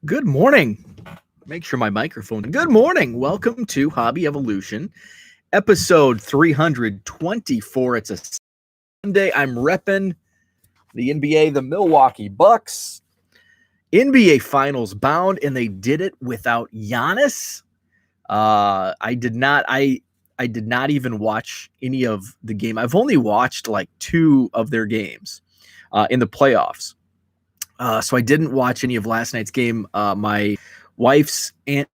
Good morning. Make sure my microphone. Good morning. Welcome to Hobby Evolution, episode 324. It's a Sunday. I'm repping the NBA, the Milwaukee Bucks. NBA Finals bound, and they did it without Giannis. I did not. I did not even watch any of the game. I've only watched like two of their games in the playoffs. So I didn't watch any of last night's game. My wife's aunt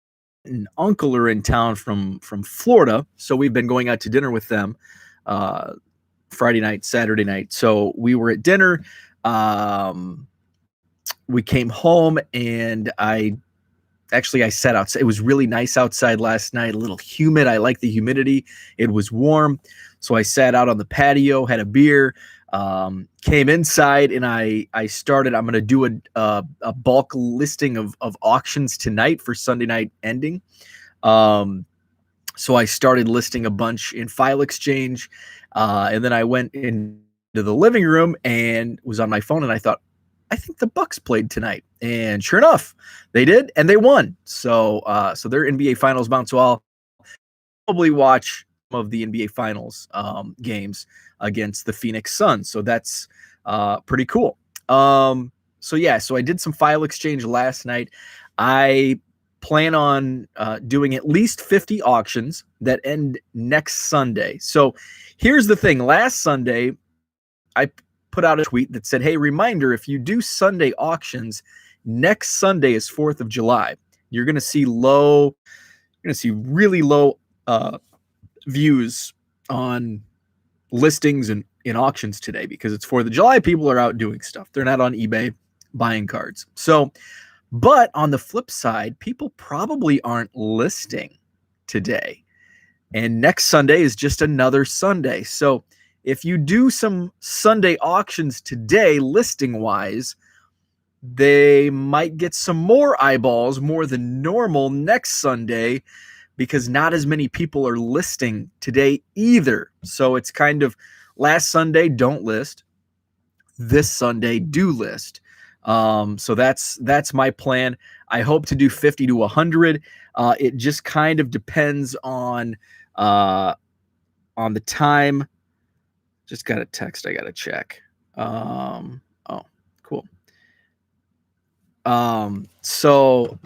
and uncle are in town from Florida, so we've been going out to dinner with them Friday night, Saturday night. So we were at dinner. We came home, and I sat outside. It was really nice outside last night. A little humid. I like the humidity. It was warm, so I sat out on the patio, had a beer. Came inside, and I started. I'm going to do a bulk listing of auctions tonight for Sunday night ending. So I started listing a bunch in File Exchange, and then I went into the living room and was on my phone, and I thought, I think the Bucks played tonight, and sure enough, they did, and they won. So they're NBA Finals bound. So I'll probably watch some of the NBA Finals games against the Phoenix Suns. So that's pretty cool. So I did some File Exchange last night. I plan on doing at least 50 auctions that end next Sunday. So here's the thing. Last Sunday, I put out a tweet that said, hey, reminder, if you do Sunday auctions, next Sunday is 4th of July. You're going to see really low views on listings and in auctions today because it's 4th of July. People are out doing stuff. They're not on eBay buying cards. So, but on the flip side, people probably aren't listing today. And next Sunday is just another Sunday. So if you do some Sunday auctions today, listing wise, they might get some more eyeballs, more than normal next Sunday, because not as many people are listing today either. So it's kind of last Sunday, don't list. This Sunday, do list. So that's my plan. I hope to do 50 to 100. It just kind of depends on the time. Just got a text. I got to check. Oh, cool. So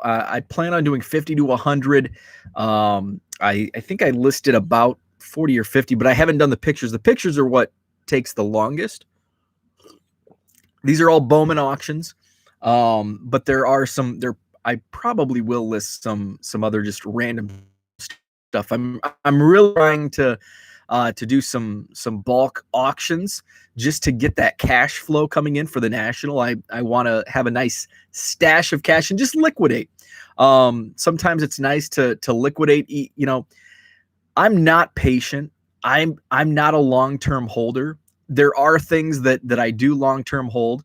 I plan on doing 50 to 100. I think I listed about 40 or 50, but I haven't done the pictures. The pictures are what takes the longest. These are all Bowman auctions. But there are some there. I probably will list some other just random stuff. I'm really trying to do some bulk auctions just to get that cash flow coming in for the National. I want to have a nice stash of cash and just liquidate. Sometimes it's nice to liquidate. You know, I'm not patient. I'm not a long-term holder. There are things that I do long-term hold.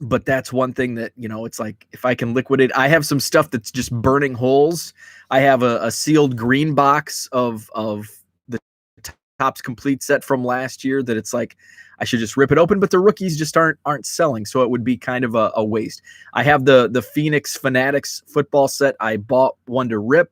But that's one thing that, you know, it's like if I can liquidate, I have some stuff that's just burning holes. I have a sealed green box of the Topps Complete set from last year that it's like I should just rip it open, but the rookies just aren't selling, so it would be kind of a waste. I have the Phoenix Fanatics football set. I bought one to rip,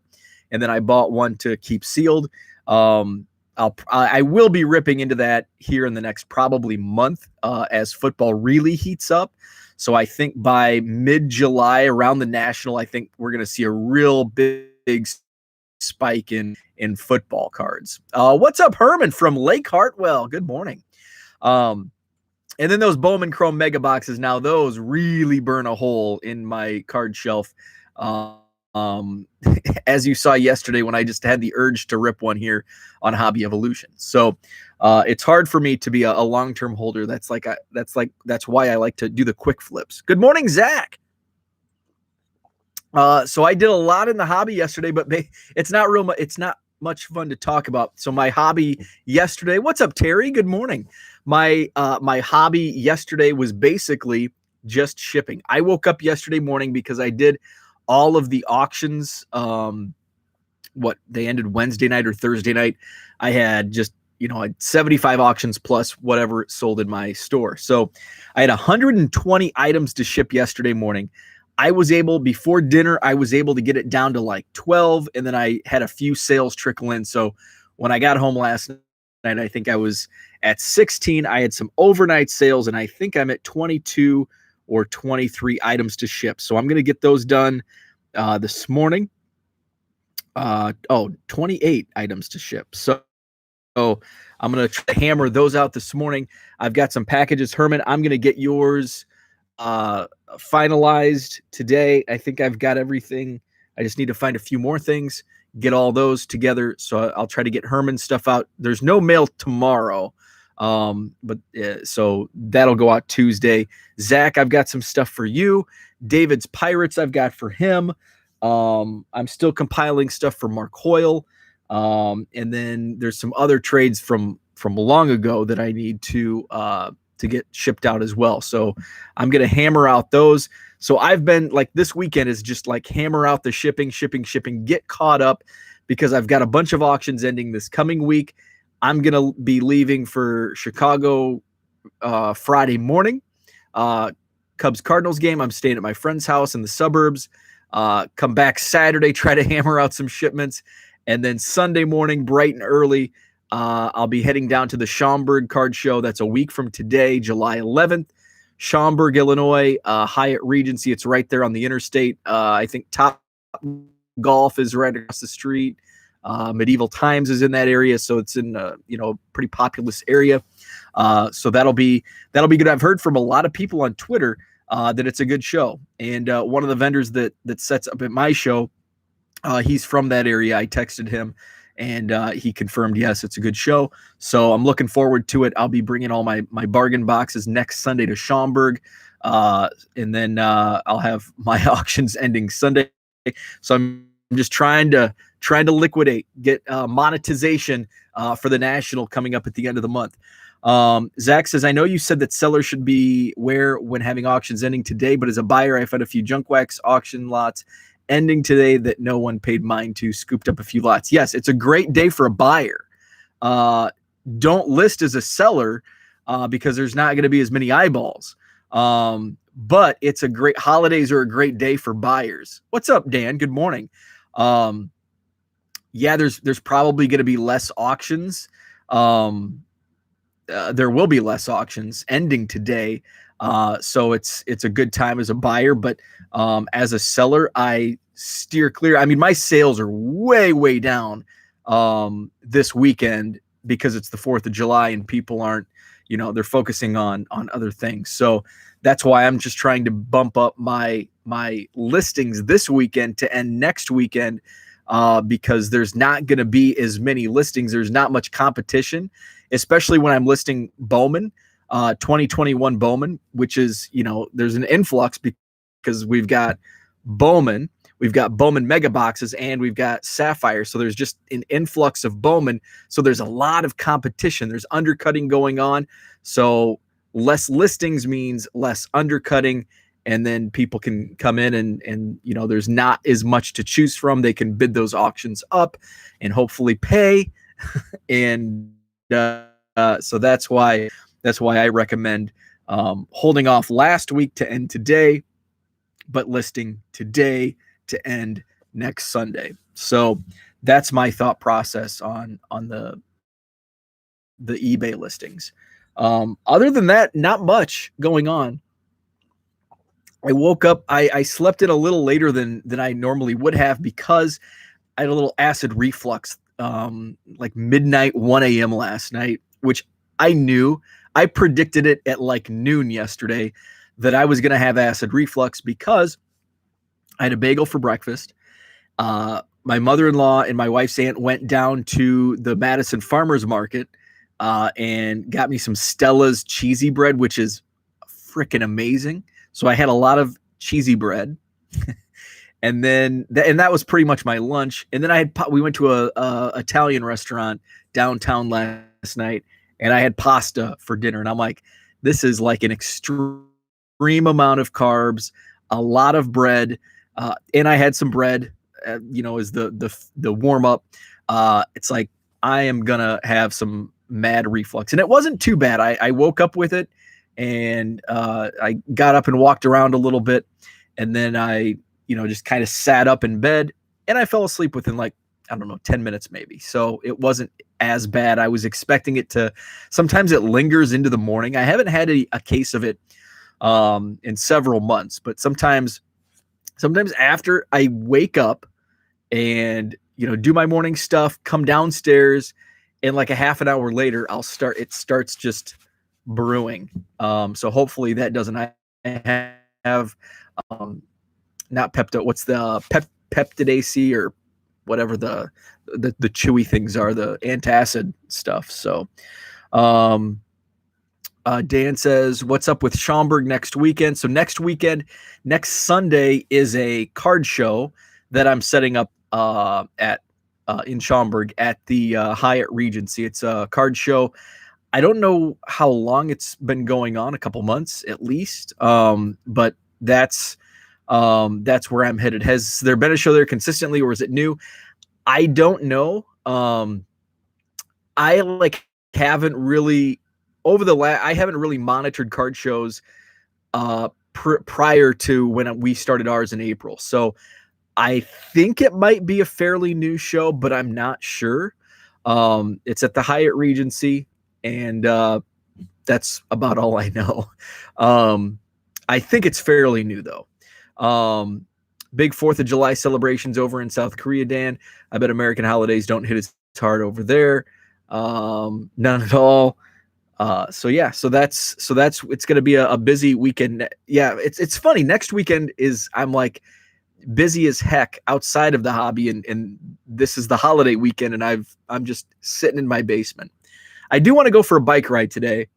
and then I bought one to keep sealed. I will be ripping into that here in the next probably month as football really heats up. So I think by mid-July around the National, I think we're going to see a real big spike in football cards. What's up, Herman from Lake Hartwell? Good morning. And then those Bowman Chrome Mega Boxes, now those really burn a hole in my card shelf. As you saw yesterday when I just had the urge to rip one here on Hobby Evolution. So it's hard for me to be a long-term holder. That's why I like to do the quick flips. Good morning, Zach. So I did a lot in the hobby yesterday, but it's not much fun to talk about. So my hobby yesterday, what's up, Terry? Good morning. My hobby yesterday was basically just shipping. I woke up yesterday morning because I did all of the auctions. They ended Wednesday night or Thursday night. I had just I had 75 auctions plus whatever sold in my store. So I had 120 items to ship yesterday morning. Before dinner, I was able to get it down to like 12, and then I had a few sales trickle in. So when I got home last night, I think I was at 16. I had some overnight sales, and I think I'm at 22 or 23 items to ship. So I'm going to get those done this morning. 28 items to ship. So I'm going to try to hammer those out this morning. I've got some packages. Herman, I'm going to get yours finalized today. I think I've got everything. I just need to find a few more things, get all those together. So I'll try to get Herman's stuff out. There's no mail tomorrow. So that'll go out Tuesday. Zach, I've got some stuff for you. David's Pirates, I've got for him. I'm still compiling stuff for Mark Hoyle. And then there's some other trades from long ago that I need to get shipped out as well. So I'm going to hammer out those. So I've been like, this weekend is just like hammer out the shipping, get caught up, because I've got a bunch of auctions ending this coming week. I'm going to be leaving for Chicago Friday morning. Cubs Cardinals game. I'm staying at my friend's house in the suburbs. Come back Saturday, try to hammer out some shipments. And then Sunday morning, bright and early, I'll be heading down to the Schaumburg Card Show. That's a week from today, July 11th. Schaumburg, Illinois, Hyatt Regency. It's right there on the interstate. I think Top Golf is right across the street. Medieval Times is in that area, so it's in a pretty populous area. So that'll be good. I've heard from a lot of people on Twitter that it's a good show, and one of the vendors that sets up at my show, he's from that area. I texted him, and he confirmed, yes, it's a good show. So I'm looking forward to it. I'll be bringing all my bargain boxes next Sunday to Schaumburg, and then I'll have my auctions ending Sunday. So I'm just trying to liquidate, get monetization for the National coming up at the end of the month. Zach says, I know you said that sellers should be aware when having auctions ending today, but as a buyer, I've had a few junk wax auction lots ending today that no one paid mind to, scooped up a few lots. Yes, it's a great day for a buyer. Don't list as a seller because there's not going to be as many eyeballs. But it's holidays are a great day for buyers. What's up, Dan? Good morning. Yeah, there's probably going to be less auctions. There will be less auctions ending today. So it's a good time as a buyer, but as a seller, I steer clear. I mean, my sales are way, way down this weekend because it's the 4th of July and people aren't, they're focusing on other things. So that's why I'm just trying to bump up my listings this weekend to end next weekend, because there's not going to be as many listings. There's not much competition, especially when I'm listing Bowman, 2021 Bowman, which is, there's an influx because we've got Bowman mega boxes, and we've got Sapphire. So there's just an influx of Bowman. So there's a lot of competition. There's undercutting going on. So less listings means less undercutting. And then people can come in and there's not as much to choose from. They can bid those auctions up and hopefully pay. And so that's why I recommend holding off last week to end today, but listing today to end next Sunday. So that's my thought process on the eBay listings. Other than that, not much going on. I woke up, I slept in a little later than I normally would have because I had a little acid reflux, like midnight, 1 a.m. last night, which I predicted it at like noon yesterday that I was going to have acid reflux because I had a bagel for breakfast. My mother-in-law and my wife's aunt went down to the Madison Farmers Market and got me some Stella's cheesy bread, which is freaking amazing. So I had a lot of cheesy bread, and then that was pretty much my lunch. And then we went to a Italian restaurant downtown last night, and I had pasta for dinner. And I'm like, this is like an extreme amount of carbs, a lot of bread, and I had some bread, as the warm up. It's like I am gonna have some mad reflux, and it wasn't too bad. I woke up with it, and I got up and walked around a little bit, and then I, just kind of sat up in bed, and I fell asleep within like, I don't know, 10 minutes maybe. So it wasn't as bad. I was expecting it to. Sometimes it lingers into the morning. I haven't had a case of it in several months, but sometimes after I wake up and do my morning stuff, come downstairs, and like a half an hour later it starts just brewing. So hopefully that doesn't. I have not Pepto, what's the Peptid-AC or whatever the chewy things are, the antacid stuff. So Dan says, what's up with Schaumburg next weekend? So next Sunday is a card show that I'm setting up at in Schaumburg at the Hyatt Regency. It's a card show. I don't know how long it's been going on, a couple months at least. But that's where I'm headed. Has there been a show there consistently, or is it new? I don't know. I haven't really I haven't really monitored card shows prior to when we started ours in April. So I think it might be a fairly new show, but I'm not sure. It's at the Hyatt Regency, and that's about all I know. I think it's fairly new though. Big 4th of July celebrations over in South Korea, Dan. I bet American holidays don't hit as hard over there. None at all. So that's it's going to be a busy weekend. Yeah, it's funny. Next weekend I'm like busy as heck outside of the hobby, and this is the holiday weekend, and I'm just sitting in my basement. I do want to go for a bike ride today,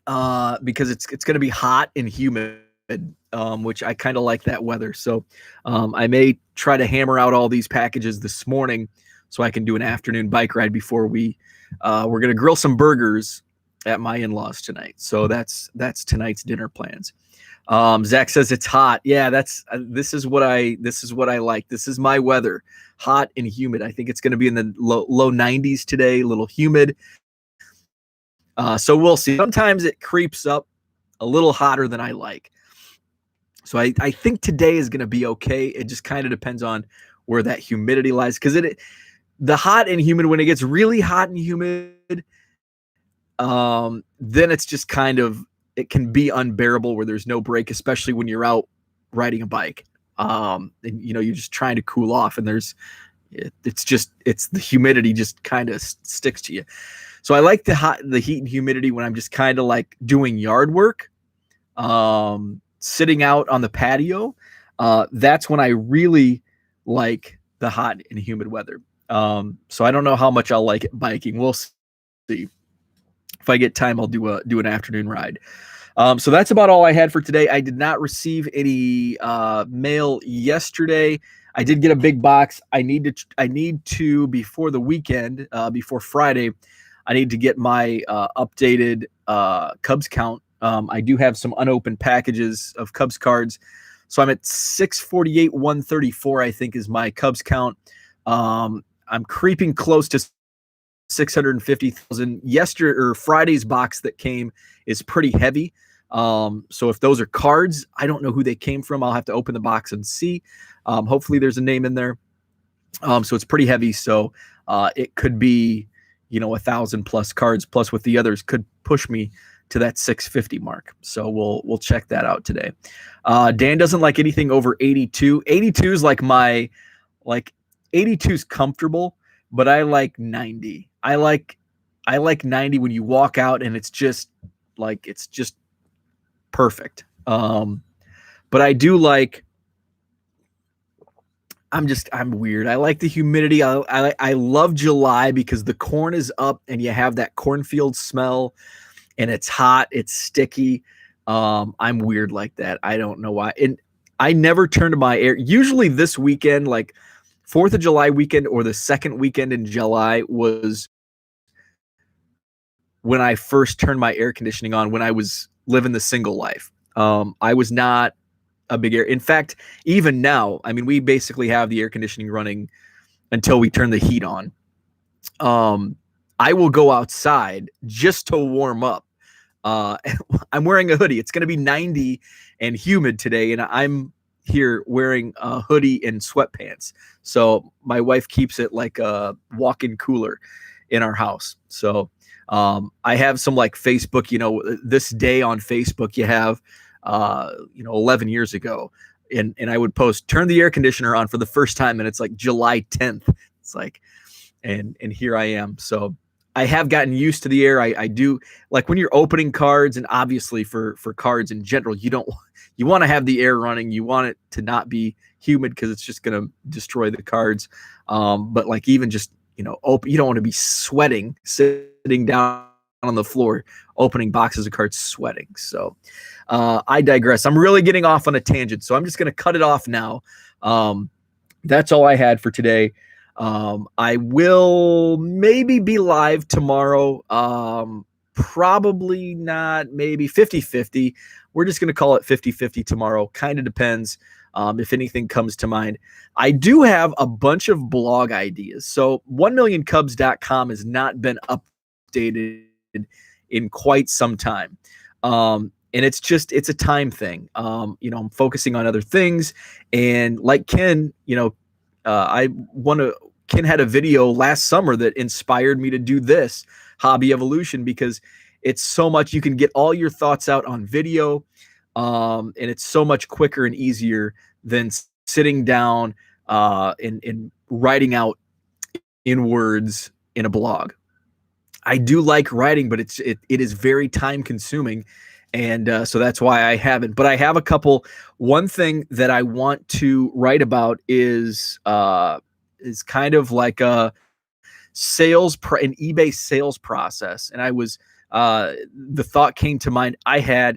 because it's going to be hot and humid, which I kind of like that weather. So I may try to hammer out all these packages this morning so I can do an afternoon bike ride before we're going to grill some burgers at my in-laws tonight. So that's tonight's dinner plans. Zach says it's hot. Yeah, this is what I like. This is my weather, hot and humid. I think it's going to be in the low 90s today, a little humid. So we'll see. Sometimes it creeps up a little hotter than I like. So I think today is going to be okay. It just kind of depends on where that humidity lies, because the hot and humid, when it gets really hot and humid, then it's just it can be unbearable where there's no break, especially when you're out riding a bike. And you're just trying to cool off, and it's the humidity just kind of sticks to you. So I like the heat and humidity when I'm just kind of like doing yard work, sitting out on the patio. That's when I really like the hot and humid weather. So I don't know how much I'll like it biking. We'll see. If I get time, I'll do an afternoon ride. So that's about all I had for today. I did not receive any mail yesterday. I did get a big box. I need to before the weekend, before Friday, I need to get my updated Cubs count. I do have some unopened packages of Cubs cards. So I'm at 648, 134, I think is my Cubs count. I'm creeping close to 650,000. Friday's box that came is pretty heavy. So if those are cards, I don't know who they came from. I'll have to open the box and see. Hopefully there's a name in there. So it's pretty heavy. So it could be, 1,000 plus cards, plus with the others, could push me to that 650 mark. So we'll check that out today. Dan doesn't like anything over 82. 82 is like 82 is comfortable, but I like 90. I like 90 when you walk out and it's just perfect. But I do like, I'm weird. I like the humidity. I love July because the corn is up and you have that cornfield smell and it's hot, it's sticky. I'm weird like that. I don't know why. And I never turn to my air. Usually this weekend, like 4th of July weekend or the second weekend in July, was when I first turned my air conditioning on when I was living the single life. I was not a big air. In fact, even now, I mean, we basically have the air conditioning running until we turn the heat on. I will go outside just to warm up. I'm wearing a hoodie. It's going to be 90 and humid today, and I'm here wearing a hoodie and sweatpants. So my wife keeps it like a walk-in cooler in our house. So I have some like Facebook, this day on Facebook you have, 11 years ago. And I would post, turn the air conditioner on for the first time. And it's like July 10th. It's like, and here I am. So I have gotten used to the air. I do, like when you're opening cards, and obviously for cards in general, you want to have the air running. You want it to not be humid because it's just going to destroy the cards. But like even just, open, you don't want to be sweating, sitting down on the floor, opening boxes of cards, sweating. So I digress. I'm really getting off on a tangent. So I'm just going to cut it off now. That's all I had for today. I will maybe be live tomorrow. Probably not, maybe 50-50. We're just going to call it 50-50 tomorrow. Kind of depends if anything comes to mind. I do have a bunch of blog ideas. So 1millioncubs.com has not been updated in quite some time. And it's a time thing. I'm focusing on other things. And like Ken, Ken had a video last summer that inspired me to do this Hobby Evolution, because it's so much, you can get all your thoughts out on video. And it's so much quicker and easier than sitting down and writing out in words in a blog. I do like writing, but it is very time consuming. And so that's why I haven't. But I have a couple. One thing that I want to write about is kind of like a an eBay sales process. And I was the thought came to mind.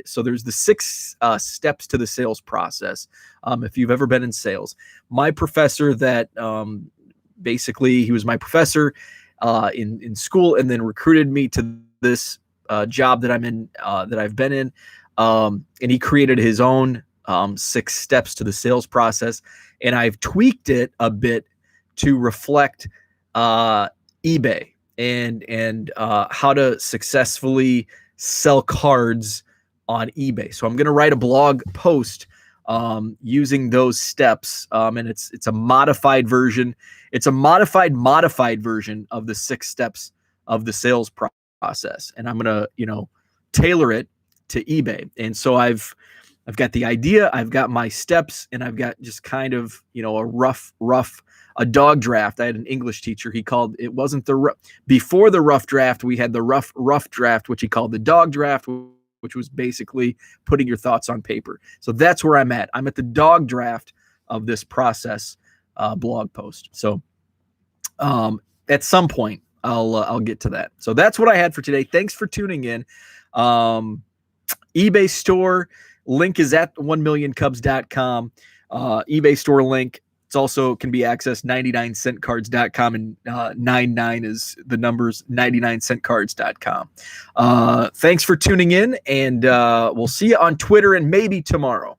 So there's the 6 steps to the sales process. If you've ever been in sales, my professor that basically he was my professor in school, and then recruited me to this job that I'm in, that I've been in. And he created his own 6 steps to the sales process. And I've tweaked it a bit to reflect eBay and how to successfully sell cards on eBay. So I'm going to write a blog post using those steps. And it's a modified version. It's a modified version of the 6 steps of the sales process. And I'm going to, tailor it to eBay. And so I've got the idea, I've got my steps, and I've got just kind of, a dog draft. I had an English teacher. He called, it wasn't before the rough draft, we had the rough draft, which he called the dog draft, which was basically putting your thoughts on paper. So that's where I'm at. I'm at the dog draft of this process blog post. So at some point I'll get to that. So that's what I had for today. Thanks for tuning in. eBay store link is at 1millioncubs.com. eBay store link. It's also can be accessed 99centcards.com, and 99 is the numbers, 99centcards.com. Thanks for tuning in, and we'll see you on Twitter and maybe tomorrow.